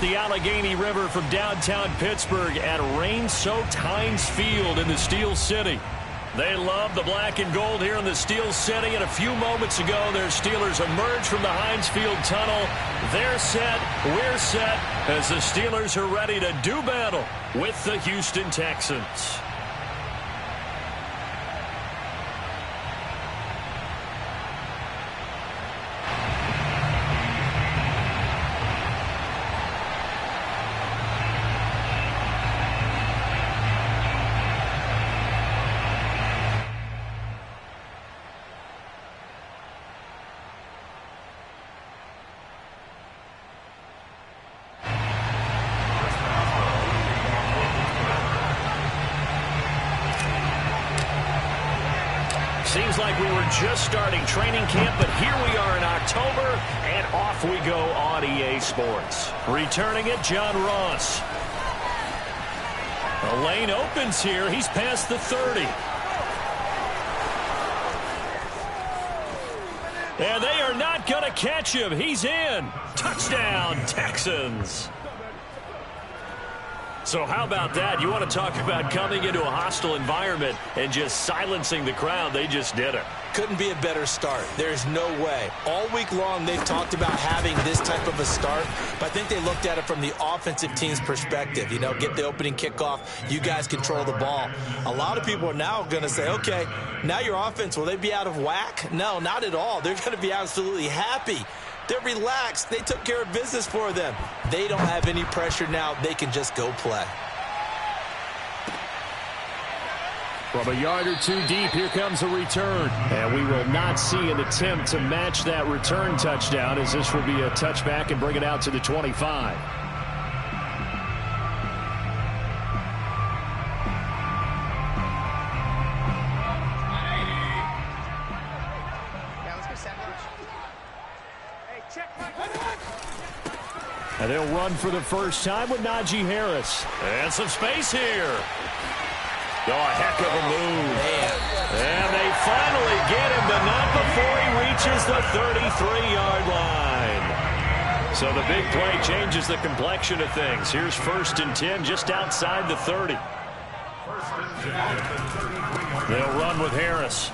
the Allegheny River from downtown Pittsburgh at rain-soaked Heinz Field in the Steel City. They love the black and gold here in the Steel City, and a few moments ago, their Steelers emerged from the Heinz Field tunnel. They're set, we're set, as the Steelers are ready to do battle with the Houston Texans. Seems like we were just starting training camp, but here we are in October, and off we go on EA Sports. Returning it, John Ross. The lane opens here. He's past the 30. And they are not going to catch him. He's in. Touchdown, Texans. So how about that? You want to talk about coming into a hostile environment and just silencing the crowd. They just did it. Couldn't be a better start. There's no way. All week long, they've talked about having this type of a start, but I think they looked at it from the offensive team's perspective. You know, get the opening kickoff. You guys control the ball. A lot of people are now going to say, okay, now your offense, will they be out of whack? No, not at all. They're going to be absolutely happy. They're relaxed. They took care of business for them. They don't have any pressure now. They can just go play. From a yard or two deep, here comes a return. And we will not see an attempt to match that return touchdown, as this will be a touchback and bring it out to the 25. And they'll run for the first time with Najee Harris. And some space here. Oh, a heck of a move. And they finally get him, but not before he reaches the 33-yard line. So the big play changes the complexion of things. Here's 1st and 10 just outside the 30. They'll run with Harris.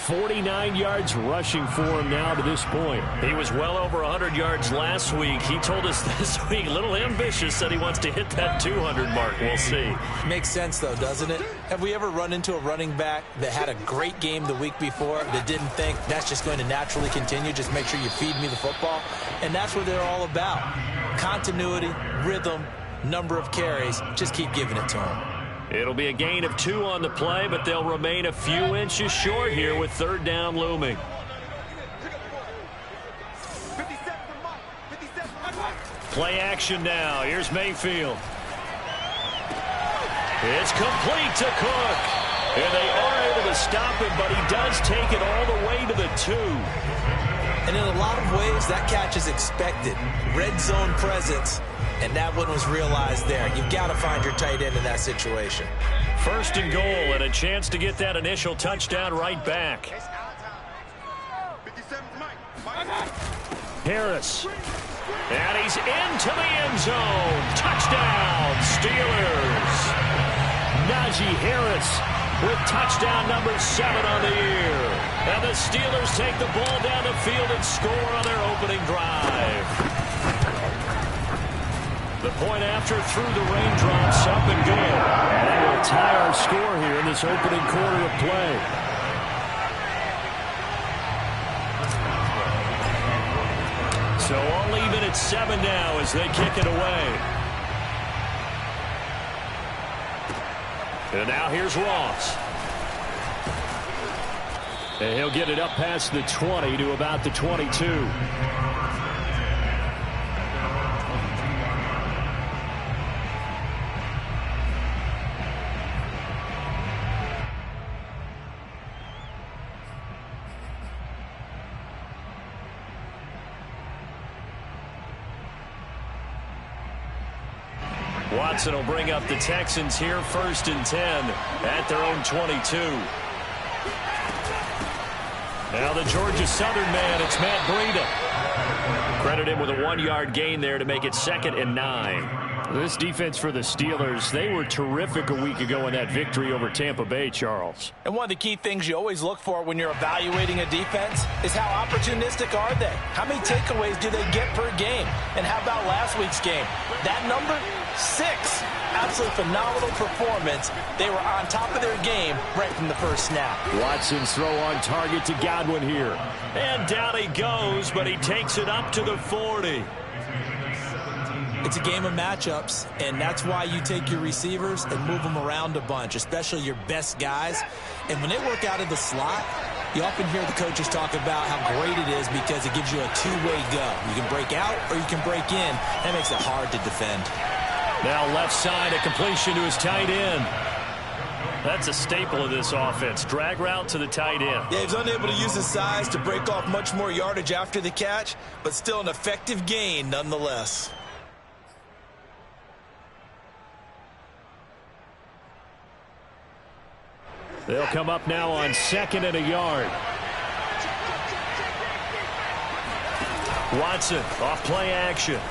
49 yards rushing for him now to this point. He was well over 100 yards last week. He told us this week, a little ambitious, said he wants to hit that 200 mark. We'll see. Makes sense, though, doesn't it? Have we ever run into a running back that had a great game the week before that didn't think that's just going to naturally continue? Just make sure you feed me the football. And that's what they're all about. Continuity, rhythm, number of carries. Just keep giving it to him. It'll be a gain of 2 on the play, but they'll remain a few inches short here with 3rd down looming. Play action now. Here's Mayfield. It's complete to Cook. And they are able to stop him, but he does take it all the way to the 2. And in a lot of ways, that catch is expected. Red zone presence. And that one was realized there. You've got to find your tight end in that situation. 1st and goal, and a chance to get that initial touchdown right back. Harris. And he's into the end zone. Touchdown, Steelers. Najee Harris with touchdown number 7 on the year. And the Steelers take the ball down the field and score on their opening drive. The point after through the raindrops, up and good. And they will tie our score here in this opening quarter of play. So all even at 7 now as they kick it away. And now here's Ross. And he'll get it up past the 20 to about the 22. Watson will bring up the Texans here, 1st and 10 at their own 22. Now the Georgia Southern man, it's Matt Breida. Credit him with a 1-yard gain there to make it 2nd and 9. This defense for the Steelers, they were terrific a week ago in that victory over Tampa Bay, Charles. And one of the key things you always look for when you're evaluating a defense is how opportunistic are they? How many takeaways do they get per game? And how about last week's game? That number? 6. Absolutely phenomenal performance. They were on top of their game right from the first snap. Watson's throw on target to Godwin here. And down he goes, but he takes it up to the 40. It's a game of matchups, and that's why you take your receivers and move them around a bunch, especially your best guys. And when they work out of the slot, you often hear the coaches talk about how great it is because it gives you a two-way go. You can break out or you can break in. That makes it hard to defend. Now left side, a completion to his tight end. That's a staple of this offense. Drag route to the tight end. Yeah, he's unable to use his size to break off much more yardage after the catch, but still an effective gain nonetheless. They'll come up now on 2nd and a yard. Watson off play action.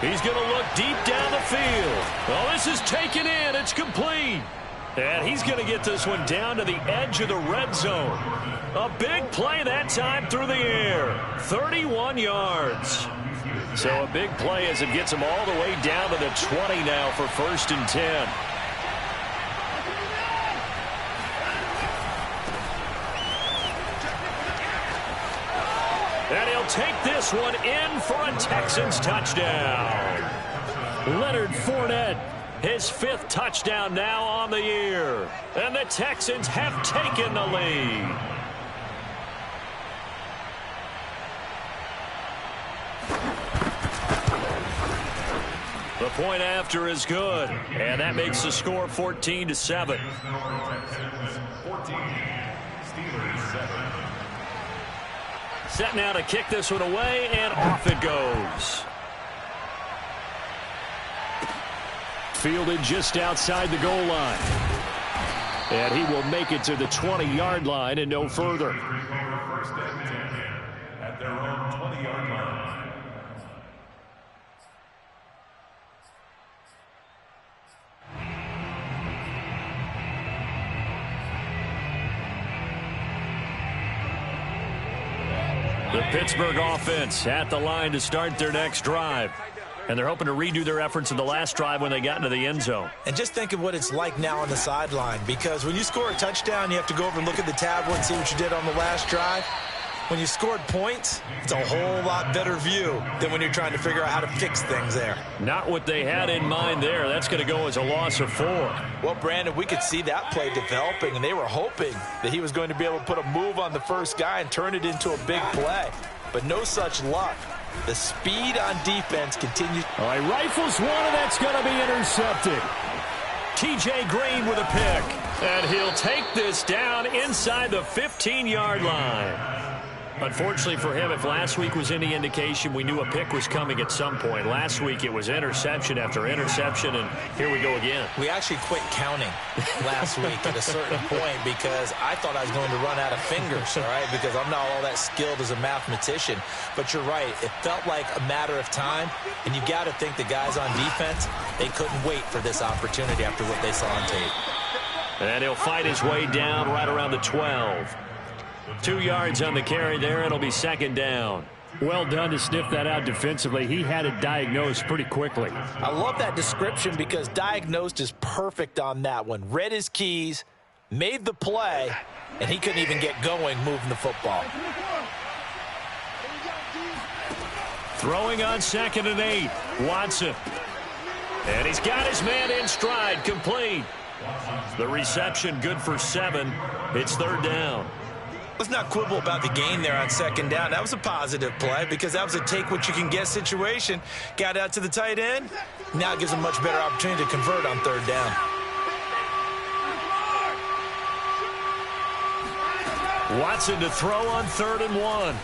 He's going to look deep down the field. Oh, this is taken in. It's complete. And he's going to get this one down to the edge of the red zone. A big play that time through the air. 31 yards. So a big play as it gets him all the way down to the 20 now for 1st and 10. And he'll take this one in for a Texans touchdown. Leonard Fournette, his 5th touchdown now on the year. And the Texans have taken the lead. The point after is good. And that makes the score 14-7. Set now to kick this one away, and off it goes. Fielded just outside the goal line. And he will make it to the 20-yard line and no further. First and 10 at their own 20-yard line. The Pittsburgh offense at the line to start their next drive. And they're hoping to redo their efforts in the last drive when they got into the end zone. And just think of what it's like now on the sideline, because when you score a touchdown, you have to go over and look at the tablet and see what you did on the last drive. When you scored points, it's a whole lot better view than when you're trying to figure out how to fix things there. Not what they had in mind there. That's going to go as a loss of 4. Well, Brandon, we could see that play developing, and they were hoping that he was going to be able to put a move on the first guy and turn it into a big play. But no such luck. The speed on defense continues. All right, rifles one, and that's going to be intercepted. T.J. Green with a pick. And he'll take this down inside the 15-yard line. Unfortunately for him, if last week was any indication, we knew a pick was coming at some point. Last week it was interception after interception, and here we go again. We actually quit counting last week at a certain point because I thought I was going to run out of fingers, all right, because I'm not all that skilled as a mathematician. But you're right. It felt like a matter of time, and you got to think the guys on defense, they couldn't wait for this opportunity after what they saw on tape. And he'll fight his way down right around the 12. 2 yards on the carry there. It'll be 2nd down. Well done to sniff that out defensively. He had it diagnosed pretty quickly. I love that description because diagnosed is perfect on that one. Read his keys, made the play, and he couldn't even get going moving the football. Throwing on 2nd and 8. Watson. And he's got his man in stride. Complete. The reception good for 7. It's 3rd down. Let's not quibble about the gain there on 2nd down. That was a positive play because that was a take-what-you-can-get situation. Got out to the tight end. Now it gives him a much better opportunity to convert on 3rd down. Watson to throw on 3rd and 1.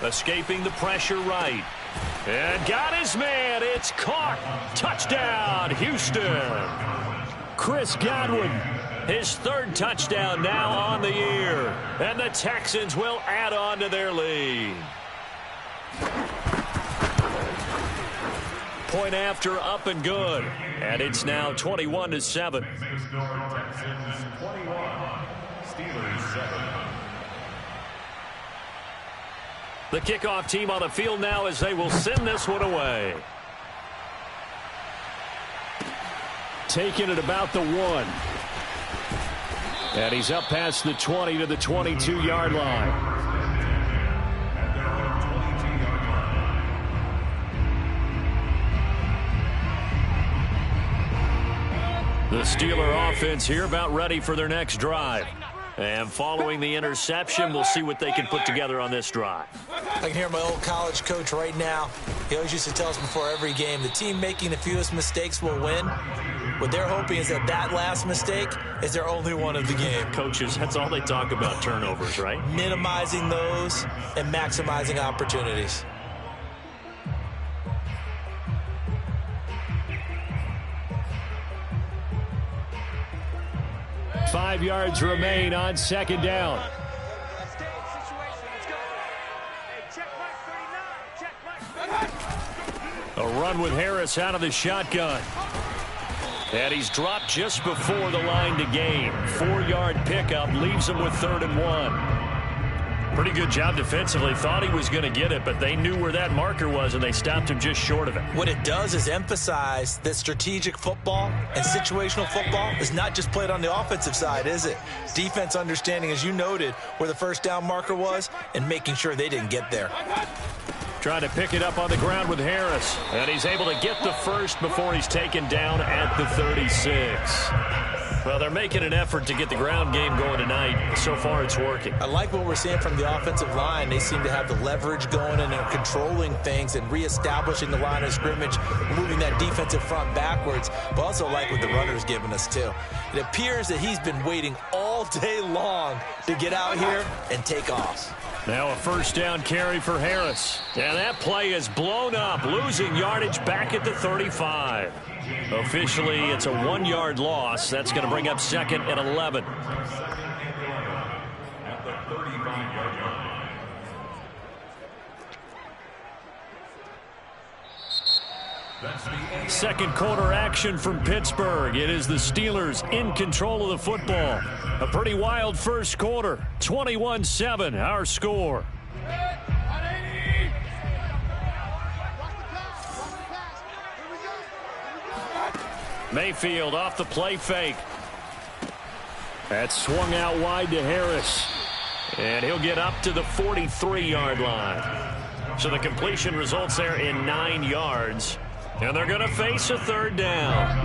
Escaping the pressure right. And got his man. It's caught. Touchdown, Houston. Chris Godwin, his 3rd touchdown now on the year. And the Texans will add on to their lead. point after up and good. And it's now 21-7. Texans 21, Steelers 7. The kickoff team on the field now as they will send this one away. Taking it about the 1. And he's up past the 20 to the 22-yard line. The Steeler offense here about ready for their next drive. And following the interception, we'll see what they can put together on this drive. I can hear my old college coach right now. He always used to tell us before every game, the team making the fewest mistakes will win. What they're hoping is that that last mistake is their only one of the game. Coaches, that's all they talk about, turnovers, right? Minimizing those and maximizing opportunities. Five yards remain on second down. A run with Harris out of the shotgun. And he's dropped just before the line to gain. 4-yard pickup leaves him with 3rd and 1. Pretty good job defensively. Thought he was going to get it, but they knew where that marker was, and they stopped him just short of it. What it does is emphasize that strategic football and situational football is not just played on the offensive side, is it? Defense understanding, as you noted, where the first down marker was and making sure they didn't get there. Trying to pick it up on the ground with Harris. And he's able to get the first before he's taken down at the 36. Well, they're making an effort to get the ground game going tonight. So far, it's working. I like what we're seeing from the offensive line. They seem to have the leverage going, and they're controlling things and reestablishing the line of scrimmage, moving that defensive front backwards. But also like what the runner's giving us, too. It appears that he's been waiting all day long to get out here and take off. Now a first down carry for Harris. And that play is blown up, losing yardage back at the 35. Officially, it's a 1-yard loss. That's going to bring up 2nd and 11. At the 35-yard line. That's the Second quarter action from Pittsburgh. It is the Steelers in control of the football. A pretty wild first quarter. 21-7, our score. Mayfield off the play fake. That's swung out wide to Harris. And he'll get up to the 43-yard line. So the completion results there in 9 yards. And they're going to face a 3rd down.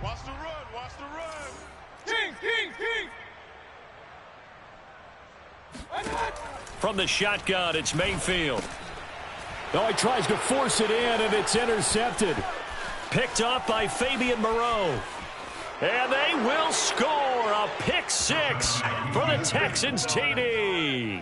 Watch the run, watch the run. King. From the shotgun, it's Mayfield. Oh, he tries to force it in, and it's intercepted. Picked up by Fabian Moreau. And they will score a pick 6 for the Texans TD.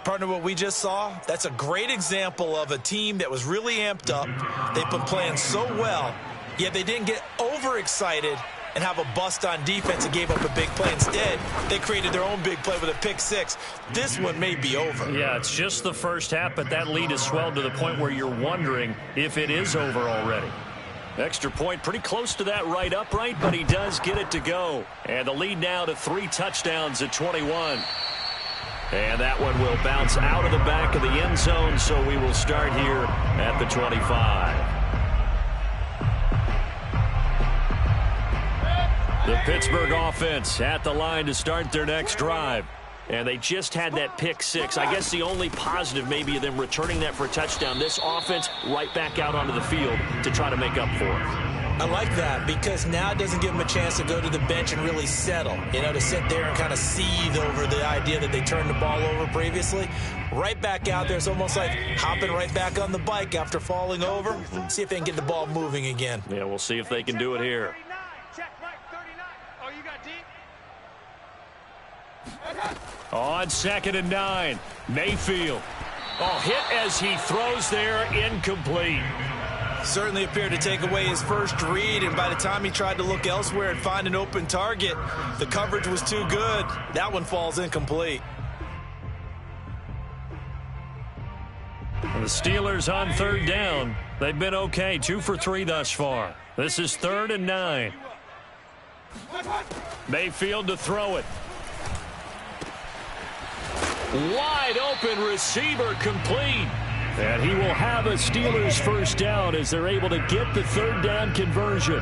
Partner, what we just saw, that's a great example of a team that was really amped up. They've been playing so well, yet they didn't get overexcited and have a bust on defense and gave up a big play. Instead, they created their own big play with a pick 6. This one may be over. Yeah, it's just the first half, but that lead has swelled to the point where you're wondering if it is over already. Extra point pretty close to that right upright, but he does get it to go. And the lead now to 3 touchdowns at 21. And that one will bounce out of the back of the end zone, so we will start here at the 25. The Pittsburgh offense at the line to start their next drive. And they just had that pick 6. I guess the only positive maybe of them returning that for a touchdown. This offense right back out onto the field to try to make up for it. I like that because now it doesn't give them a chance to go to the bench and really settle, to sit there and kind of seethe over the idea that they turned the ball over previously. Right back out there, it's almost like hopping right back on the bike after falling over. See if they can get the ball moving again. Yeah, we'll see if they can do it here. Check, Mike, 39. Oh, you got deep? On 2nd and 9, Mayfield. Oh, hit as he throws there, incomplete. Certainly appeared to take away his first read, and by the time he tried to look elsewhere and find an open target, the coverage was too good. That one falls incomplete. The Steelers on third down. They've been okay, 2 for 3 thus far. This is 3rd and 9. Mayfield to throw it. Wide open receiver complete. And he will have a Steelers first down as they're able to get the 3rd down conversion.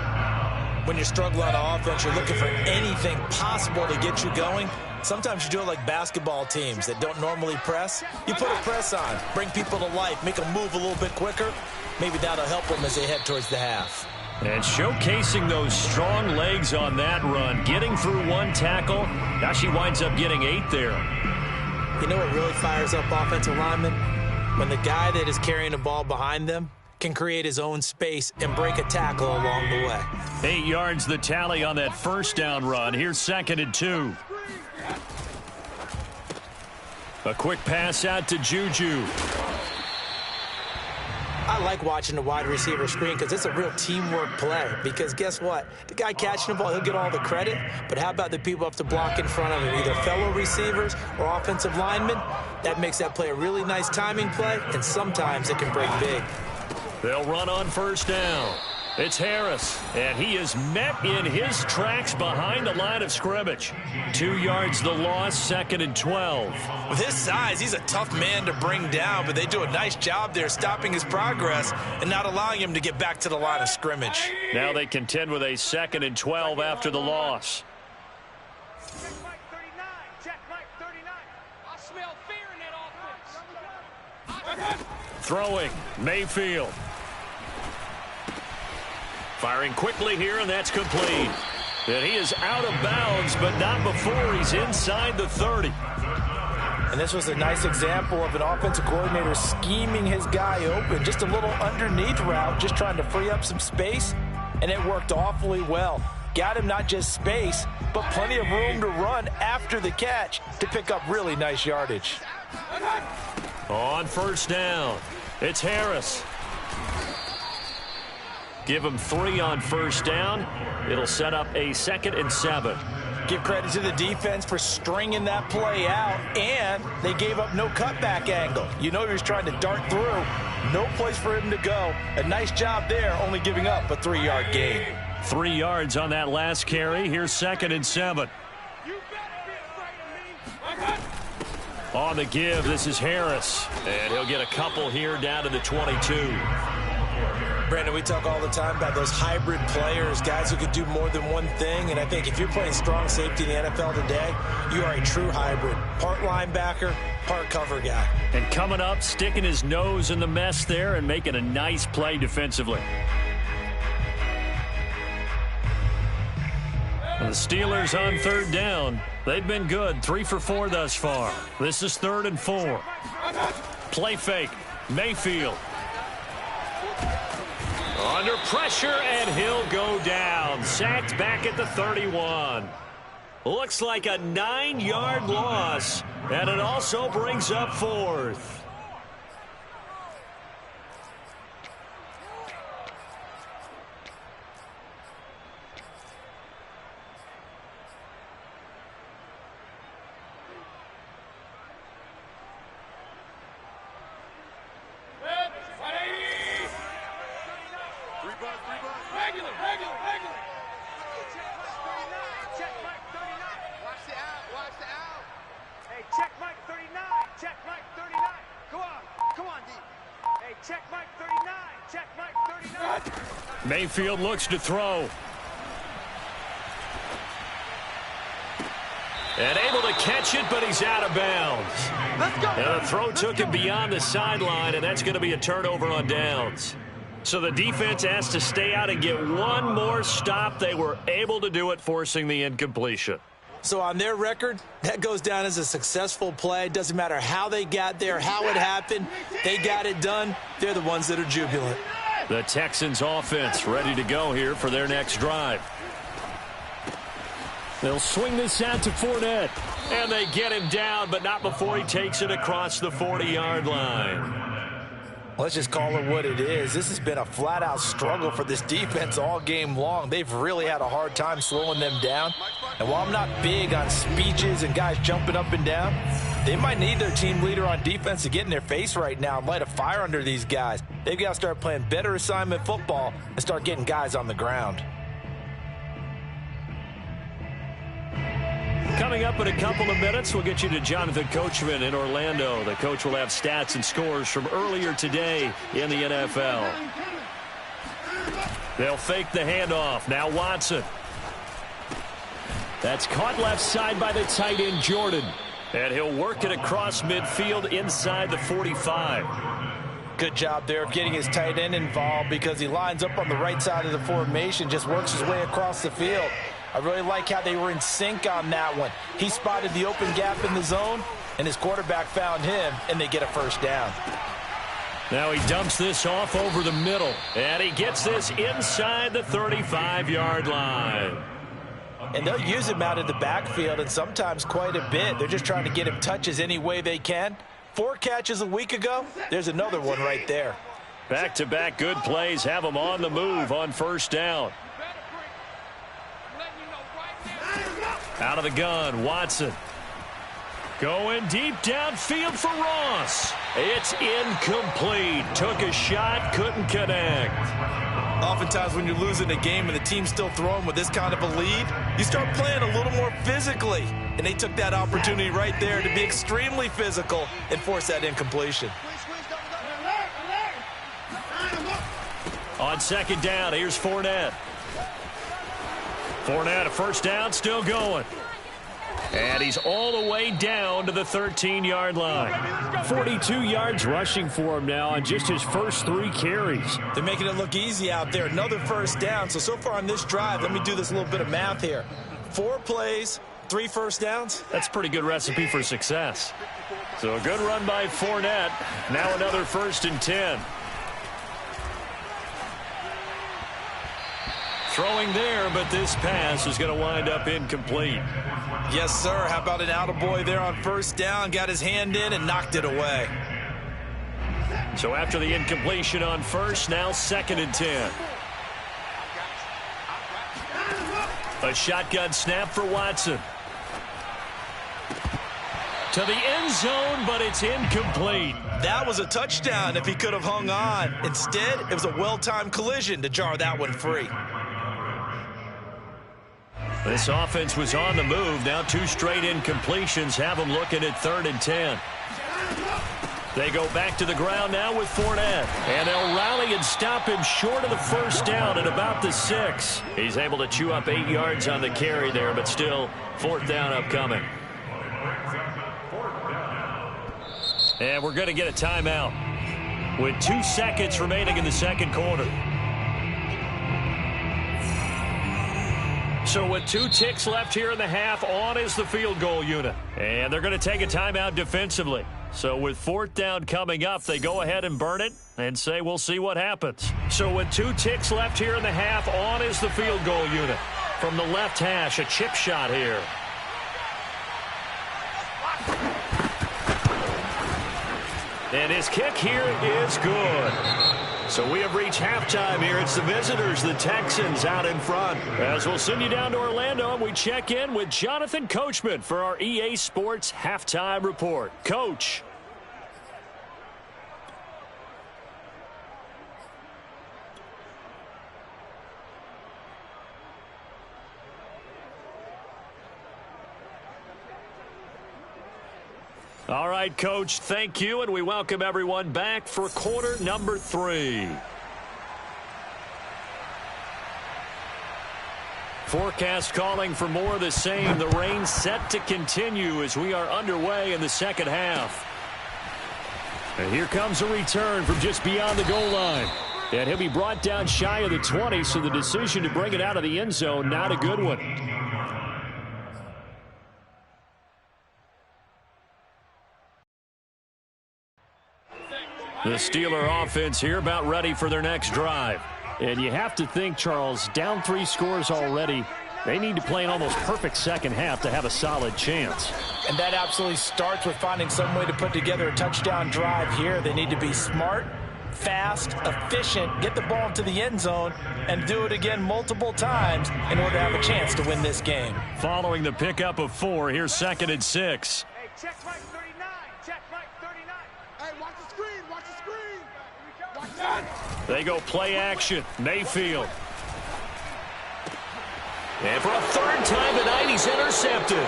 When you struggle on offense, you're looking for anything possible to get you going. Sometimes you do it like basketball teams that don't normally press. You put a press on, bring people to life, make them move a little bit quicker. Maybe that'll help them as they head towards the half. And showcasing those strong legs on that run, getting through 1 tackle. Now she winds up getting 8 there. You know what really fires up offensive linemen? When the guy that is carrying the ball behind them can create his own space and break a tackle along the way. 8 yards the tally on that first down run. Here's 2nd and 2. A quick pass out to Juju. I like watching the wide receiver screen because it's a real teamwork play. Because guess what? The guy catching the ball, he'll get all the credit. But how about the people up to block in front of him, either fellow receivers or offensive linemen? That makes that play a really nice timing play, and sometimes it can break big. They'll run on first down. It's Harris, and he is met in his tracks behind the line of scrimmage. 2 yards the loss, 2nd and 12. With his size, he's a tough man to bring down, but they do a nice job there stopping his progress and not allowing him to get back to the line of scrimmage. Now they contend with a 2nd and 12 after the loss. Check Mike 39. Check Mike 39. I smell fear in that offense. Throwing, Mayfield. Firing quickly here, and that's complete. And he is out of bounds, but not before he's inside the 30. And this was a nice example of an offensive coordinator scheming his guy open. Just a little underneath route, just trying to free up some space, and it worked awfully well. Got him not just space, but plenty of room to run after the catch to pick up really nice yardage. On first down, it's Harris. Give him 3 on first down. It'll set up a 2nd and 7. Give credit to the defense for stringing that play out, and they gave up no cutback angle. You know he was trying to dart through. No place for him to go. A nice job there, only giving up a 3-yard gain. 3 yards on that last carry. Here's 2nd and 7. You better be afraid of me. On the give, this is Harris. And he'll get a couple here down to the 22. Brandon, we talk all the time about those hybrid players, guys who could do more than one thing. And I think if you're playing strong safety in the NFL today, you are a true hybrid. Part linebacker, part cover guy. And coming up, sticking his nose in the mess there and making a nice play defensively. The Steelers on third down. They've been good, 3 for 4 thus far. This is 3rd and 4. Play fake, Mayfield. Under pressure, and he'll go down. Sacked back at the 31. Looks like a 9-yard loss, and it also brings up 4th. Mayfield looks to throw. And able to catch it, but he's out of bounds. Let's go. And the throw took him beyond the sideline, and that's going to be a turnover on downs. So the defense has to stay out and get one more stop. They were able to do it, forcing the incompletion. So on their record, that goes down as a successful play. Doesn't matter how they got there, how it happened. They got it done. They're the ones that are jubilant. The Texans offense ready to go here for their next drive. They'll swing this out to Fournette. And they get him down, but not before he takes it across the 40-yard line. Let's just call it what it is. This has been a flat-out struggle for this defense all game long. They've really had a hard time slowing them down. And while I'm not big on speeches and guys jumping up and down, they might need their team leader on defense to get in their face right now and light a fire under these guys. They've got to start playing better assignment football and start getting guys on the ground. Coming up in a couple of minutes, we'll get you to Jonathan Coachman in Orlando. The coach will have stats and scores from earlier today in the NFL. They'll fake the handoff. Now Watson. That's caught left side by the tight end, Jordan. And he'll work it across midfield inside the 45. Good job there of getting his tight end involved because he lines up on the right side of the formation, just works his way across the field. I really like how they were in sync on that one. He spotted the open gap in the zone, and his quarterback found him, and they get a first down. Now he dumps this off over the middle, and he gets this inside the 35-yard line. And they'll use him out of the backfield, and sometimes quite a bit. They're just trying to get him touches any way they can. 4 catches a week ago, there's another one right there. Back-to-back good plays have him on the move on first down. Out of the gun, Watson. Going deep downfield for Ross. It's incomplete. Took a shot, couldn't connect. Oftentimes when you're losing a game and the team's still throwing with this kind of a lead, you start playing a little more physically. And they took that opportunity right there to be extremely physical and force that incompletion. On second down, here's Fournette. Fournette, a first down, still going. And he's all the way down to the 13-yard line. 42 yards rushing for him now on just his first 3 carries. They're making it look easy out there. Another first down. So far on this drive, let me do this little bit of math here. 4 plays, 3 first downs. That's a pretty good recipe for success. So a good run by Fournette. Now another 1st and 10. Throwing there, but this pass is going to wind up incomplete. Yes, sir. How about an attaboy there on first down? Got his hand in and knocked it away. So after the incompletion on first, now 2nd and 10. A shotgun snap for Watson. To the end zone, but it's incomplete. That was a touchdown if he could have hung on. Instead, it was a well-timed collision to jar that one free. This offense was on the move. Now 2 straight incompletions have them looking at 3rd and 10. They go back to the ground now with Fournette. And they'll rally and stop him short of the first down at about the 6. He's able to chew up 8 yards on the carry there, but still 4th down upcoming. And we're going to get a timeout with 2 seconds remaining in the second quarter. So with 2 ticks left here in the half, on is the field goal unit. And they're going to take a timeout defensively. So with 4th down coming up, they go ahead and burn it and say we'll see what happens. So with 2 ticks left here in the half, on is the field goal unit. From the left hash, a chip shot here. And his kick here is good. So we have reached halftime here. It's the visitors, the Texans, out in front. As we'll send you down to Orlando, and we check in with Jonathan Coachman for our EA Sports Halftime Report. Coach. All right, Coach, thank you, and we welcome everyone back for quarter number 3. Forecast calling for more of the same. The rain set to continue as we are underway in the second half. And here comes a return from just beyond the goal line. And he'll be brought down shy of the 20, so the decision to bring it out of the end zone, not a good one. The Steeler offense here about ready for their next drive. And you have to think, Charles, down 3 scores already. They need to play an almost perfect second half to have a solid chance. And that absolutely starts with finding some way to put together a touchdown drive here. They need to be smart, fast, efficient, get the ball into the end zone, and do it again multiple times in order to have a chance to win this game. Following the pickup of 4, here's 2nd and 6. Hey, check Mike 39. Check Mike 39. Hey, watch the screen. Watch the screen. Watch that. They go play action. Mayfield. And for a 3rd time tonight, he's intercepted.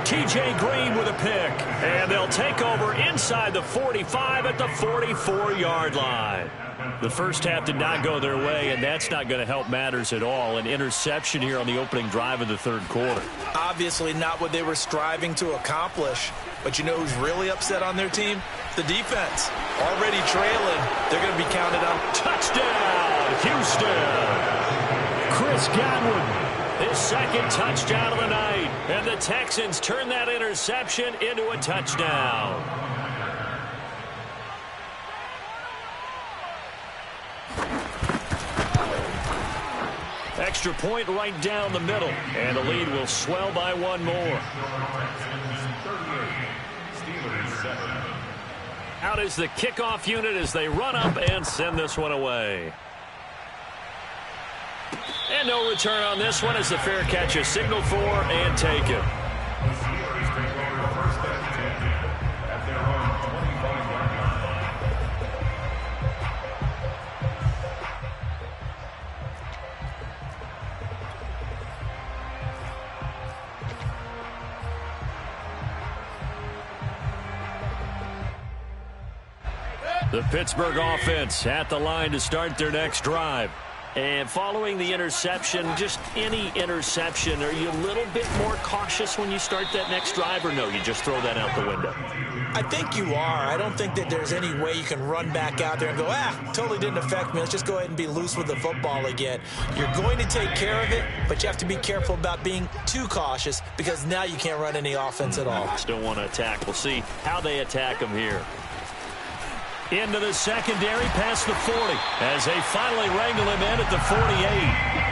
T.J. Green with a pick. And they'll take over inside the 45 at the 44-yard line. The first half did not go their way, and that's not going to help matters at all. An interception here on the opening drive of the 3rd quarter. Obviously not what they were striving to accomplish. But you know who's really upset on their team? The defense. Already trailing. They're going to be counted on. Touchdown, Houston. Chris Godwin. His 2nd touchdown of the night. And the Texans turn that interception into a touchdown. Extra point right down the middle. And the lead will swell by 1 more. Out is the kickoff unit as they run up and send this one away. And no return on this one as the fair catch is signaled for and taken. The Pittsburgh offense at the line to start their next drive. And following the interception, just any interception, are you a little bit more cautious when you start that next drive, or no, you just throw that out the window? I think you are. I don't think that there's any way you can run back out there and go, totally didn't affect me. Let's just go ahead and be loose with the football again. You're going to take care of it, but you have to be careful about being too cautious because now you can't run any offense at all. Still want to attack. We'll see how they attack them here. Into the secondary past the 40 as they finally wrangle him in at the 48.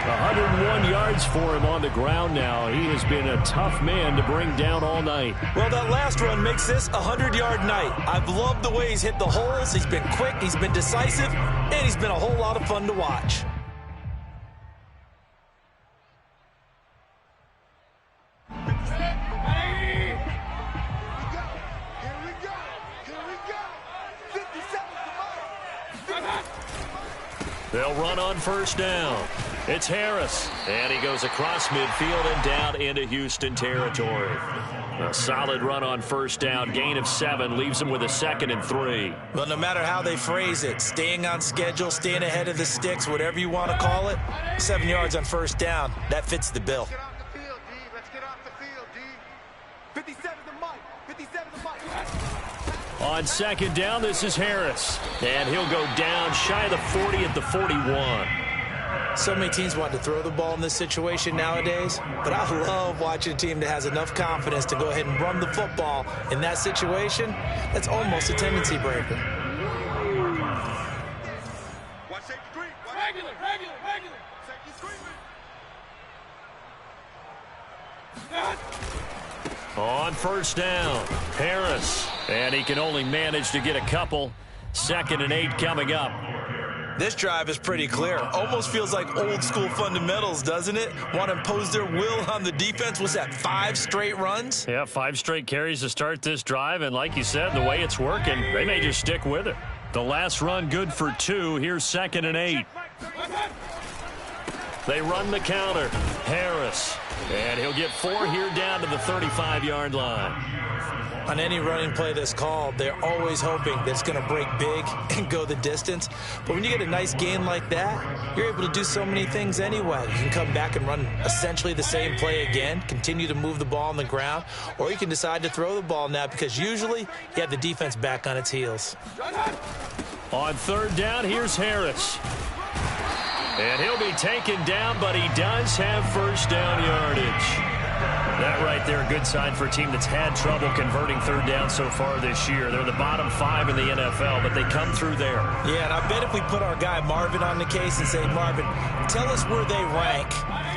101 yards for him on the ground now. He has been a tough man to bring down all night. Well, that last run makes this a 100-yard night. I've loved the way he's hit the holes. He's been quick, he's been decisive, and he's been a whole lot of fun to watch. They'll run on 1st down. It's Harris, and he goes across midfield and down into Houston territory. A solid run on 1st down, gain of 7, leaves him with a 2nd and 3. Well, no matter how they phrase it, staying on schedule, staying ahead of the sticks, whatever you want to call it, 7 yards on 1st down, that fits the bill. Get off the field, D. Let's get off the field, D. 57 to Mike. 57 to Mike. On 2nd down, this is Harris. And he'll go down shy of the 40 at the 41. So many teams want to throw the ball in this situation nowadays, but I love watching a team that has enough confidence to go ahead and run the football in that situation. That's almost a tendency breaker. Watch safety screen. Regular. Safety screen. On 1st down, Harris. And he can only manage to get a couple. 2nd and 8 coming up. This drive is pretty clear. Almost feels like old school fundamentals, doesn't it? Want to impose their will on the defense. Was that 5 straight runs? Yeah, 5 straight carries to start this drive. And like you said, the way it's working, they may just stick with it. The last run good for 2. Here's 2nd and 8. They run the counter. Harris. And he'll get 4 here down to the 35-yard line. On any running play that's called, they're always hoping that it's going to break big and go the distance. But when you get a nice gain like that, you're able to do so many things anyway. You can come back and run essentially the same play again, continue to move the ball on the ground, or you can decide to throw the ball now because usually you have the defense back on its heels. On 3rd down, here's Harris. And he'll be taken down, but he does have 1st down yardage. That right there, a good sign for a team that's had trouble converting 3rd down so far this year. They're the bottom 5 in the NFL, but they come through there. Yeah, and I bet if we put our guy Marvin on the case and say, Marvin, tell us where they rank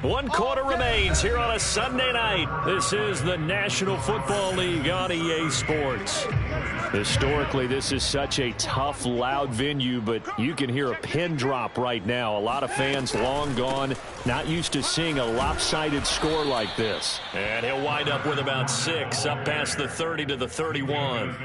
One quarter remains here on a Sunday night. This is the National Football League on EA Sports. Historically, this is such a tough, loud venue, but you can hear a pin drop right now. A lot of fans long gone, not used to seeing a lopsided score like this. And he'll wind up with about 6, up past the 30 to the 31.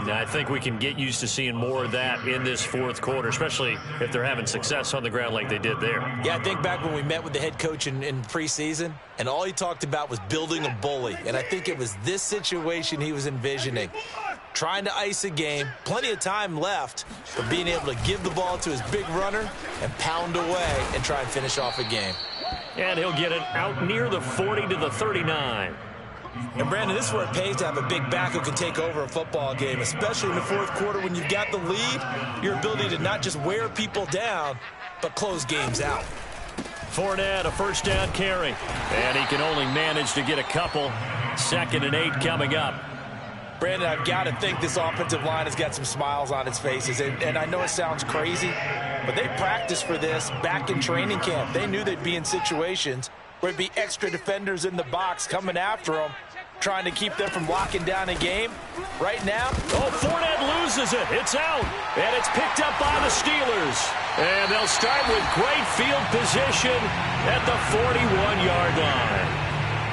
Now, I think we can get used to seeing more of that in this fourth quarter, especially if they're having success on the ground like they did there. Yeah, I think back when we met with the head coach in preseason, and all he talked about was building a bully. And I think it was this situation he was envisioning. Trying to ice a game, plenty of time left, but being able to give the ball to his big runner and pound away and try and finish off a game. And he'll get it out near the 40 to the 39. And, Brandon, this is where it pays to have a big back who can take over a football game, especially in the fourth quarter when you've got the lead, your ability to not just wear people down, but close games out. Fournette, a first down carry. And he can only manage to get a couple. 2nd and 8 coming up. Brandon, I've got to think this offensive line has got some smiles on its faces. And I know it sounds crazy, but they practiced for this back in training camp. They knew they'd be in situations where it'd be extra defenders in the box coming after them, trying to keep them from locking down a game. Right now, Fournette loses it. It's out. And it's picked up by the Steelers. And they'll start with great field position at the 41-yard line.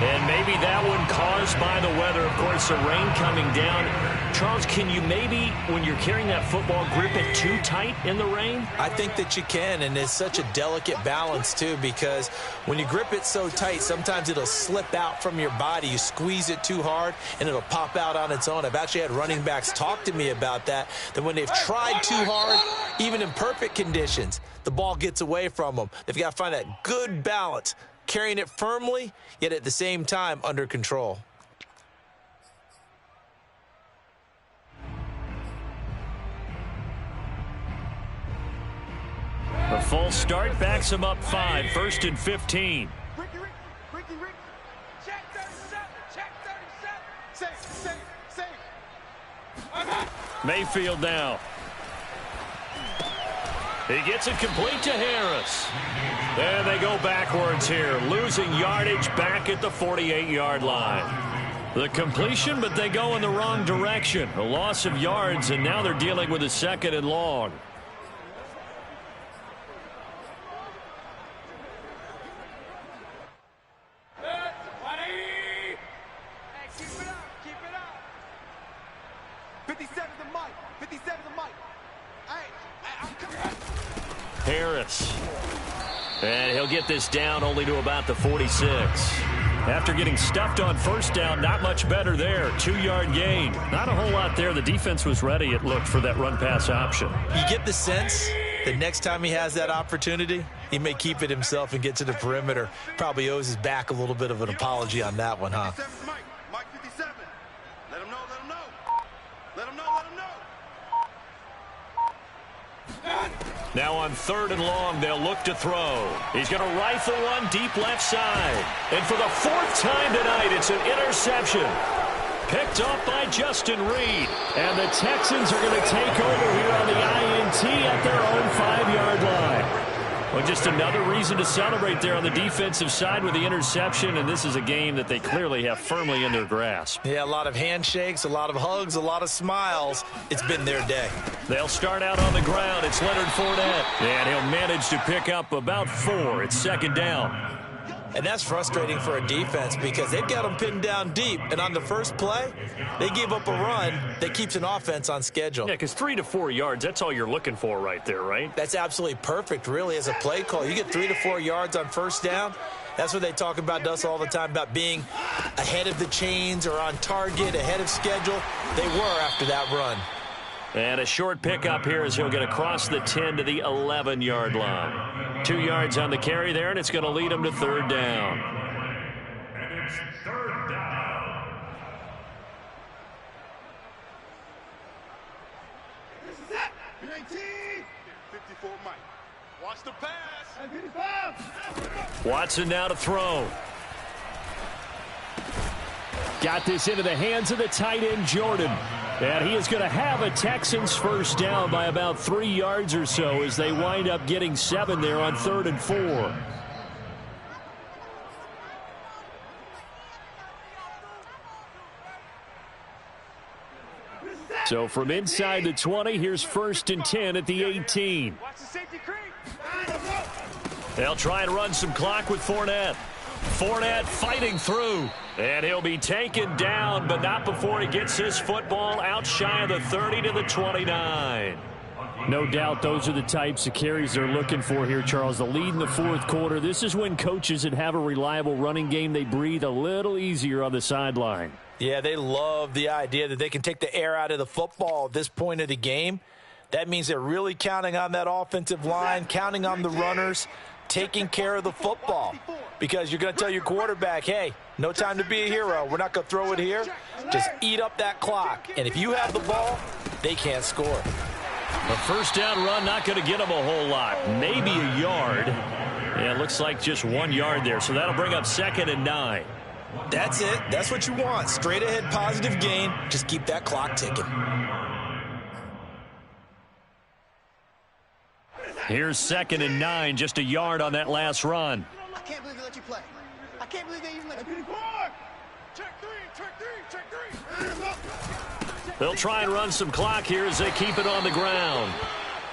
And maybe that one caused by the weather. Of course, the rain coming down. Charles, can you maybe, when you're carrying that football, grip it too tight in the rain? I think that you can, and it's such a delicate balance, too, because when you grip it so tight, sometimes it'll slip out from your body. You squeeze it too hard, and it'll pop out on its own. I've actually had running backs talk to me about that when they've tried too hard, even in perfect conditions, the ball gets away from them. They've got to find that good balance, carrying it firmly, yet at the same time under control. The false start backs him up 5, 1st and 15. Ricky, check 37, check 37. Safe. Mayfield now. He gets it complete to Harris. And they go backwards here, losing yardage back at the 48-yard line. The completion, but they go in the wrong direction. A loss of yards, and now they're dealing with a 2nd and long. Keep it up. 57 the mic. I'm coming. Harris. And he'll get this down only to about the 46. After getting stuffed on first down, not much better there. 2-yard gain. Not a whole lot there. The defense was ready, it looked, for that run-pass option. You get the sense that next time he has that opportunity, he may keep it himself and get to the perimeter. Probably owes his back a little bit of an apology on that one, huh? Mike 57. Let him know. Now on 3rd and long, they'll look to throw. He's going to rifle one deep left side. And for the 4th time tonight, it's an interception. Picked off by Justin Reed. And the Texans are going to take over here on the INT at their own 5-yard line. Well, just another reason to celebrate there on the defensive side with the interception, and this is a game that they clearly have firmly in their grasp. Yeah, a lot of handshakes, a lot of hugs, a lot of smiles. It's been their day. They'll start out on the ground. It's Leonard Fournette, and he'll manage to pick up about 4. It's 2nd down. And that's frustrating for a defense because they've got them pinned down deep. And on the first play, they give up a run that keeps an offense on schedule. Yeah, because 3 to 4 yards, that's all you're looking for right there, right? That's absolutely perfect, really, as a play call. You get 3 to 4 yards on first down. That's what they talk about us all the time, about being ahead of the chains or on target, ahead of schedule. They were after that run. And a short pickup here as he'll get across the 10 to the 11-yard line. 2 yards on the carry there, and it's going to lead him to 3rd down. And it's 3rd down. This is it. 54 Mike. Watch the pass. 55. Watson now to throw. Got this into the hands of the tight end, Jordan. And he is going to have a Texans first down by about 3 yards or so as they wind up getting 7 there on 3rd and 4. So from inside the 20, here's 1st and 10 at the 18. Watch the safety creep. They'll try and run some clock with Fournette. Fournette fighting through. And he'll be taken down, but not before he gets his football out shy of the 30 to the 29. No doubt those are the types of carries they're looking for here, Charles. The lead in the 4th quarter. This is when coaches that have a reliable running game, they breathe a little easier on the sideline. Yeah, they love the idea that they can take the air out of the football at this point of the game. That means they're really counting on that offensive line, counting on the runners, taking care of the football. Because you're going to tell your quarterback, hey, no time to be a hero. We're not going to throw it here. Just eat up that clock. And if you have the ball, they can't score. A first down run, not going to get them a whole lot. Maybe a yard. Yeah, it looks like just 1 yard there. So that'll bring up 2nd and 9. That's it. That's what you want. Straight ahead positive gain. Just keep that clock ticking. Here's 2nd and 9, just a yard on that last run. I can't believe they let you play. I can't believe they even let you play. Check three. They'll try and run some clock here as they keep it on the ground.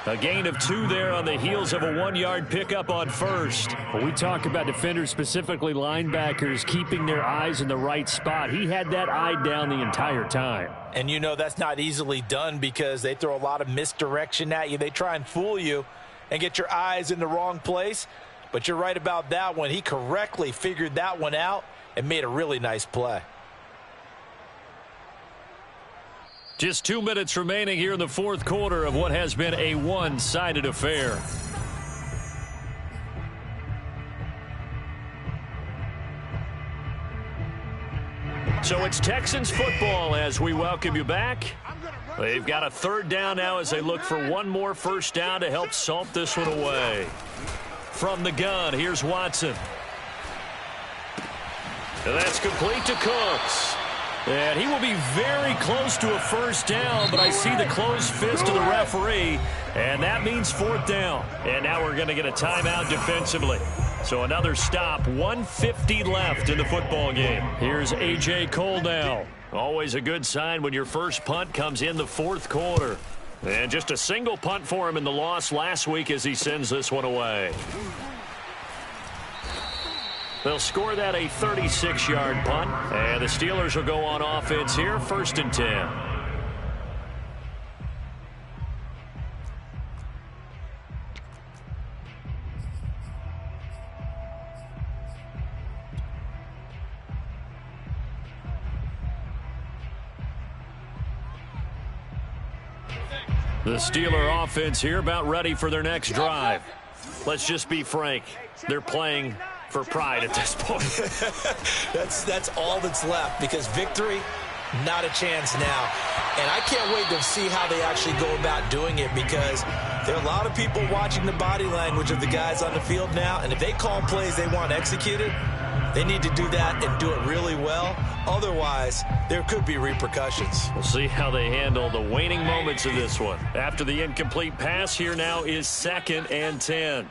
A gain of 2 there on the heels of a 1-yard pickup on first. When we talk about defenders, specifically linebackers, keeping their eyes in the right spot, he had that eye down the entire time. And you know that's not easily done because they throw a lot of misdirection at you. They try and fool you and get your eyes in the wrong place. But you're right about that one. He correctly figured that one out and made a really nice play. Just 2 minutes remaining here in the 4th quarter of what has been a one-sided affair. So it's Texans football as we welcome you back. They've got a 3rd down now as they look for one more first down to help salt this one away. From the gun, here's Watson. And that's complete to Cooks. And he will be very close to a first down, but I see the closed fist of the referee, and that means 4th down. And now we're going to get a timeout defensively. So another stop, 1:50 left in the football game. Here's A.J. Cole now. Always a good sign when your first punt comes in the 4th quarter. And just a single punt for him in the loss last week as he sends this one away. They'll score that a 36-yard punt. And the Steelers will go on offense here, 1st and 10. The Steeler offense here about ready for their next drive. Let's just be frank. They're playing for pride at this point. That's all that's left because victory, not a chance now. And I can't wait to see how they actually go about doing it because there are a lot of people watching the body language of the guys on the field now. And if they call plays they want executed, they need to do that and do it really well. Otherwise, there could be repercussions. We'll see how they handle the waning moments of this one. After the incomplete pass, here now is 2nd and 10.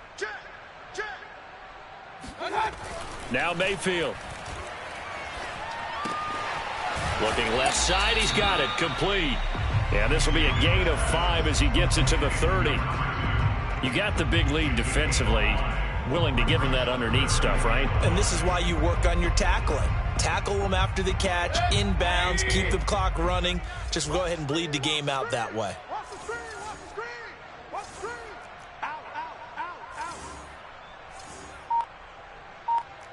Now Mayfield. Looking left side, he's got it, complete. And this will be a gain of 5 as he gets it to the 30. You got the big lead defensively. Willing to give him that underneath stuff, right? And this is why you work on your tackling. Tackle them after the catch, inbounds, keep the clock running. Just go ahead and bleed the game out that way. Watch the screen, watch the screen, watch the screen. Out, out, out, out.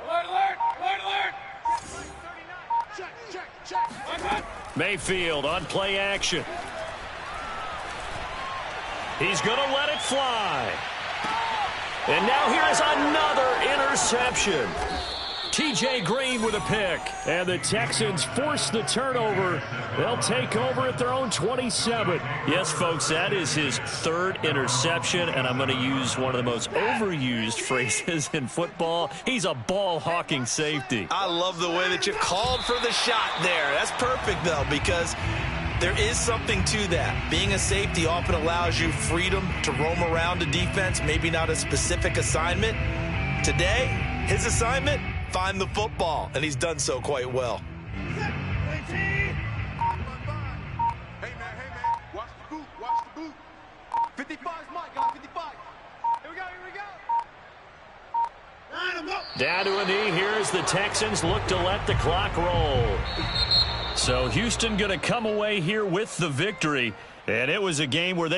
Alert, alert, alert, alert. Check, check, check. Mayfield on play action. He's going to let it fly. And now here is another interception. T.J. Green with a pick. And the Texans force the turnover. They'll take over at their own 27. Yes, folks, that is his 3rd interception. And I'm going to use one of the most overused phrases in football. He's a ball-hawking safety. I love the way that you called for the shot there. That's perfect, though, because There is something to that. Being a safety often allows you freedom to roam around the defense, maybe not a specific assignment. Today, his assignment, find the football, and he's done so quite well. Hey, man, watch the boot. 55 is Mike, guys, 55. Here we go. Line him up. Down to a knee here as the Texans look to let the clock roll. So Houston going to come away here with the victory, and it was a game where they